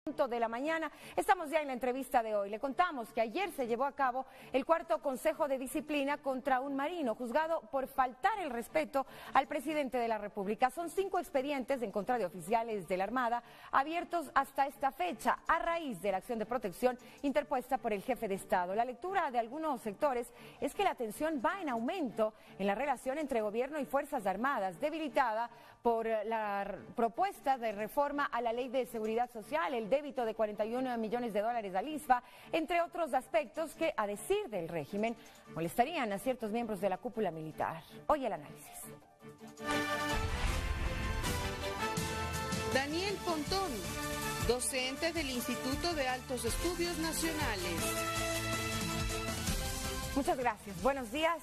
de la mañana. Estamos ya en la entrevista de hoy. Le contamos que ayer se llevó a cabo el cuarto Consejo de Disciplina contra un marino juzgado por faltar el respeto al presidente de la República. Son 5 expedientes en contra de oficiales de la Armada abiertos hasta esta fecha a raíz de la acción de protección interpuesta por el jefe de Estado. La lectura de algunos sectores es que la tensión va en aumento en la relación entre gobierno y Fuerzas Armadas, debilitada por la propuesta de reforma a la Ley de Seguridad Social, el débito de 41 millones de dólares al ISFA, entre otros aspectos que, a decir del régimen, molestarían a ciertos miembros de la cúpula militar. Hoy el análisis. Daniel Pontón, docente del Instituto de Altos Estudios Nacionales. Muchas gracias. Buenos días.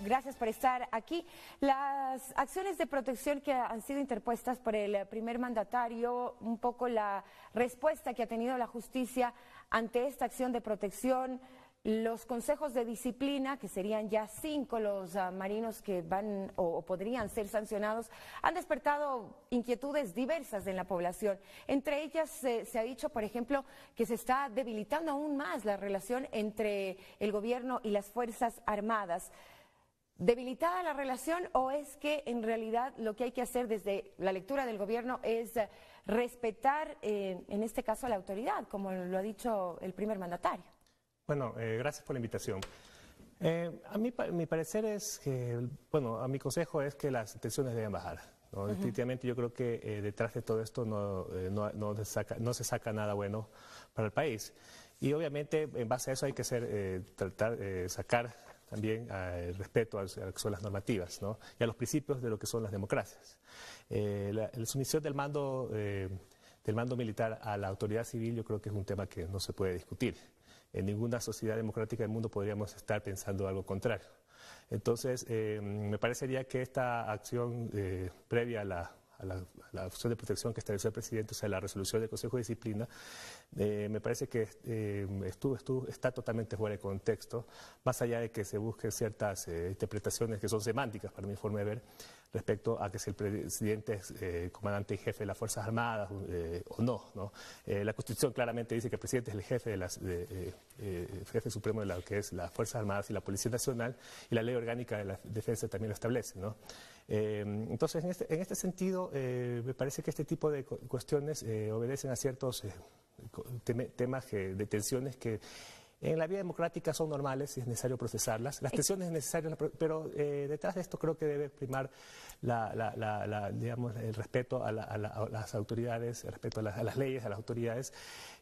Gracias por estar aquí. Las acciones de protección que han sido interpuestas por el primer mandatario, un poco la respuesta que ha tenido la justicia ante esta acción de protección, los consejos de disciplina, que serían ya 5 los marinos que van o podrían ser sancionados, han despertado inquietudes diversas en la población. Entre ellas se ha dicho, por ejemplo, que se está debilitando aún más la relación entre el gobierno y las Fuerzas Armadas. ¿Debilitada la relación o es que en realidad lo que hay que hacer desde la lectura del gobierno es respetar, en este caso, a la autoridad, como lo ha dicho el primer mandatario? Bueno, gracias por la invitación. Mi parecer es que, bueno, a mi consejo es que las tensiones deben bajar, ¿no? Definitivamente yo creo que detrás de todo esto no se saca nada bueno para el país. Y obviamente en base a eso hay que sacar también el respeto a lo que son las normativas, ¿no? Y a los principios de lo que son las democracias. La sumisión del mando militar a la autoridad civil yo creo que es un tema que no se puede discutir. En ninguna sociedad democrática del mundo podríamos estar pensando algo contrario. Entonces, me parecería que esta acción previa a la acción de protección que estableció el presidente, o sea, la resolución del Consejo de Disciplina, me parece que está totalmente fuera de contexto, más allá de que se busquen ciertas interpretaciones que son semánticas, para mi forma de ver, respecto a que si el presidente es comandante y jefe de las Fuerzas Armadas o no, ¿no? La Constitución claramente dice que el presidente es el jefe supremo de lo que es las Fuerzas Armadas y la Policía Nacional, y la Ley Orgánica de la Defensa también lo establece, ¿no? Entonces, en este sentido, me parece que este tipo de cuestiones obedecen a ciertos temas de tensiones que en la vida democrática son normales y es necesario procesarlas. Las tensiones es necesario, pero detrás de esto creo que debe primar digamos, el respeto a las autoridades, el respeto a las leyes, a las autoridades.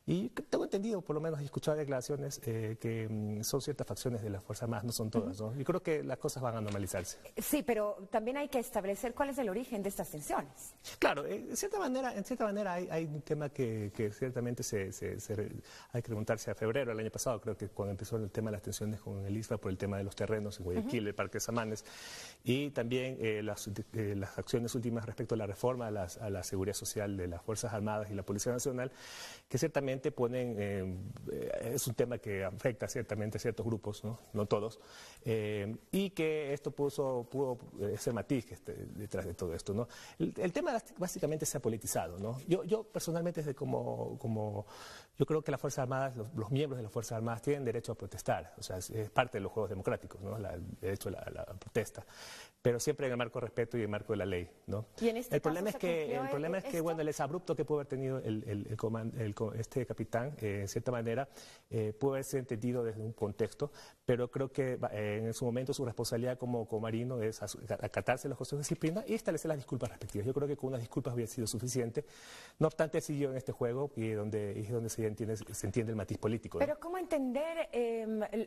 Y tengo entendido, por lo menos he escuchado declaraciones que son ciertas facciones de las Fuerzas Armadas, no son todas, ¿no? Y creo que las cosas van a normalizarse. Sí, pero también hay que establecer cuál es el origen de estas tensiones. Claro, en cierta manera hay un tema que ciertamente hay que remontarse a febrero del año pasado, creo que cuando empezó el tema de las tensiones con el ISFA por el tema de los terrenos en Guayaquil, el Parque Samanes, y también las acciones últimas respecto a la reforma a la seguridad social de las Fuerzas Armadas y la Policía Nacional, que ciertamente es un tema que afecta ciertamente a ciertos grupos, no todos, y que esto pudo ser matiz detrás de todo esto, ¿no? El tema básicamente se ha politizado, ¿no? Yo personalmente, yo creo que las Fuerzas Armadas, los miembros de las Fuerzas Armadas tienen derecho a protestar, o sea, es parte de los juegos democráticos, ¿no? El derecho a la protesta, pero siempre en el marco de respeto y en el marco de la ley, ¿no? ¿Y en este el problema es que bueno, el exabrupto que pudo haber tenido este capitán, en cierta manera, pudo haberse entendido desde un contexto, pero creo que en su momento su responsabilidad como marino es acatarse los consejos de disciplina y establecer las disculpas respectivas. Yo creo que con unas disculpas hubiera sido suficiente. No obstante, siguió en este juego y es donde se entiende el matiz político, ¿no? Pero ¿cómo entender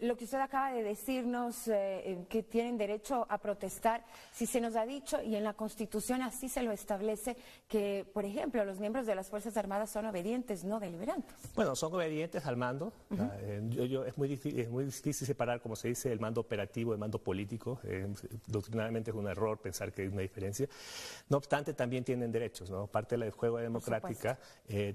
lo que usted acaba de decirnos, que tienen derecho a protestar, si se nos ha dicho, y en la Constitución así se lo establece, que, por ejemplo, los miembros de las Fuerzas Armadas son obedientes, no deliberantes? elementos. Bueno, son obedientes al mando. Es muy difícil separar, como se dice, el mando operativo del mando político. Doctrinalmente es un error pensar que hay una diferencia. No obstante, también tienen derechos, ¿no? Parte del juego democrática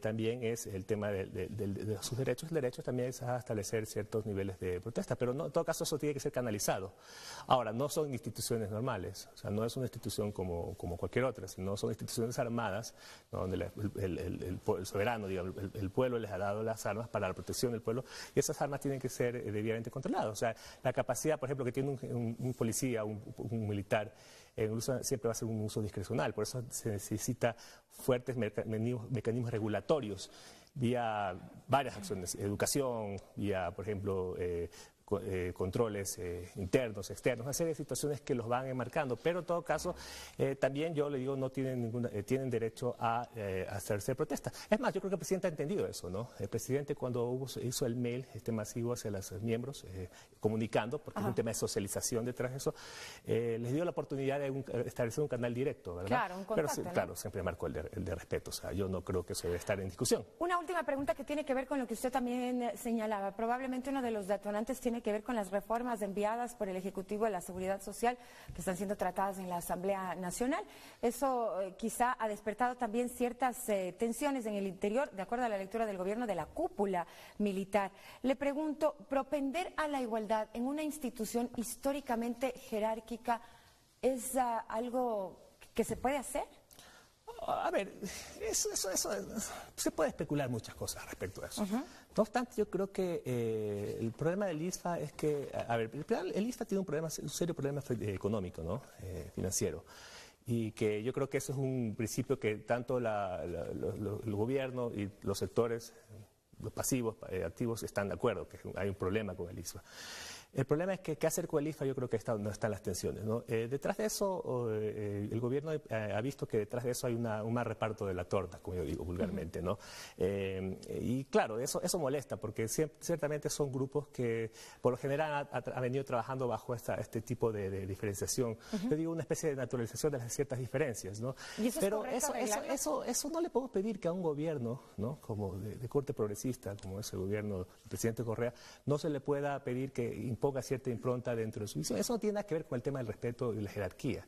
también es el tema de sus derechos. El derecho también es a establecer ciertos niveles de protesta, pero no, en todo caso eso tiene que ser canalizado. Ahora, no son instituciones normales, o sea, no es una institución como cualquier otra, sino son instituciones armadas, ¿no? Donde el soberano, digamos, el pueblo les ha dado las armas para la protección del pueblo, y esas armas tienen que ser debidamente controladas. O sea, la capacidad, por ejemplo, que tiene un policía, un militar, siempre va a ser un uso discrecional. Por eso se necesita fuertes mecanismos regulatorios vía varias acciones, educación, vía, por ejemplo, controles internos, externos, una serie de situaciones que los van enmarcando, pero en todo caso también yo le digo no tienen derecho a hacerse protesta. Es más, yo creo que el presidente ha entendido eso, ¿no? El presidente cuando hizo el mail masivo hacia los miembros comunicando, porque es un tema de socialización detrás de eso, les dio la oportunidad de establecer un canal directo, ¿verdad? Claro, un contacto, pero ¿no? claro, siempre marcó el de respeto, o sea, yo no creo que eso debe estar en discusión. Una última pregunta que tiene que ver con lo que usted también señalaba. Probablemente uno de los detonantes tiene que ver con las reformas enviadas por el Ejecutivo de la Seguridad Social que están siendo tratadas en la Asamblea Nacional. Eso quizá ha despertado también ciertas tensiones en el interior, de acuerdo a la lectura del gobierno, de la cúpula militar. Le pregunto, propender a la igualdad en una institución históricamente jerárquica es algo que se puede hacer. A ver, eso se puede especular muchas cosas respecto a eso. No obstante, yo creo que el problema del ISFA es que, a ver, el ISFA tiene un serio problema económico, ¿no? Financiero. Y que yo creo que eso es un principio que tanto el gobierno y los sectores, los pasivos, activos, están de acuerdo, que hay un problema con el ISFA. El problema es que qué hacer con el ISFA, yo creo que no están las tensiones, ¿no? Detrás de eso, el gobierno ha visto que detrás de eso hay un mal reparto de la torta, como yo digo vulgarmente, ¿no? Y claro, eso molesta, porque ciertamente son grupos que por lo general han venido trabajando bajo este tipo de diferenciación. Yo digo una especie de naturalización de las ciertas diferencias, ¿no? ¿Y eso pero es eso no le podemos pedir que a un gobierno, ¿no? Como de corte progresista, como es el gobierno del presidente Correa, no se le pueda pedir que imponga cierta impronta dentro de su visión. Eso no tiene nada que ver con el tema del respeto y la jerarquía.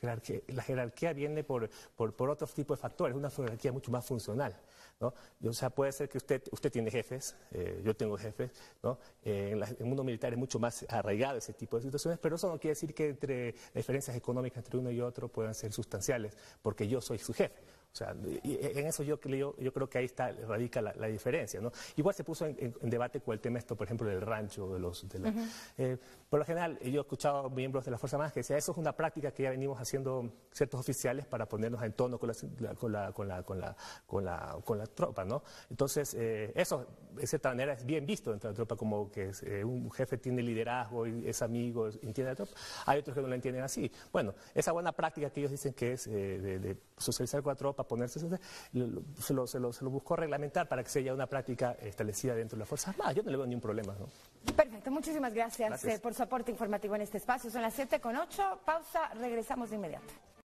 Porque la jerarquía viene por otros tipos de factores, una jerarquía mucho más funcional, ¿no? O sea, puede ser que usted tiene jefes, yo tengo jefes, ¿no? En el mundo militar es mucho más arraigado ese tipo de situaciones, pero eso no quiere decir que las diferencias económicas entre uno y otro puedan ser sustanciales, porque yo soy su jefe. O sea, en eso yo creo que ahí radica la diferencia, ¿no? Igual se puso en debate con el tema esto, por ejemplo, del rancho, por lo general, yo he escuchado miembros de la Fuerza Armada que decían, eso es una práctica que ya venimos haciendo ciertos oficiales para ponernos en tono con la tropa, ¿no? Entonces, eso, de cierta manera, es bien visto dentro de la tropa, como que un jefe tiene liderazgo y es amigo, entiende la tropa. Hay otros que no lo entienden así. Bueno, esa buena práctica que ellos dicen que es de socializar con la tropa, ponerse, se lo buscó reglamentar para que sea una práctica establecida dentro de las Fuerzas Armadas. Yo no le veo ningún problema, ¿no? Perfecto, muchísimas gracias por su aporte informativo en este espacio. Son las 7:08, pausa, regresamos de inmediato.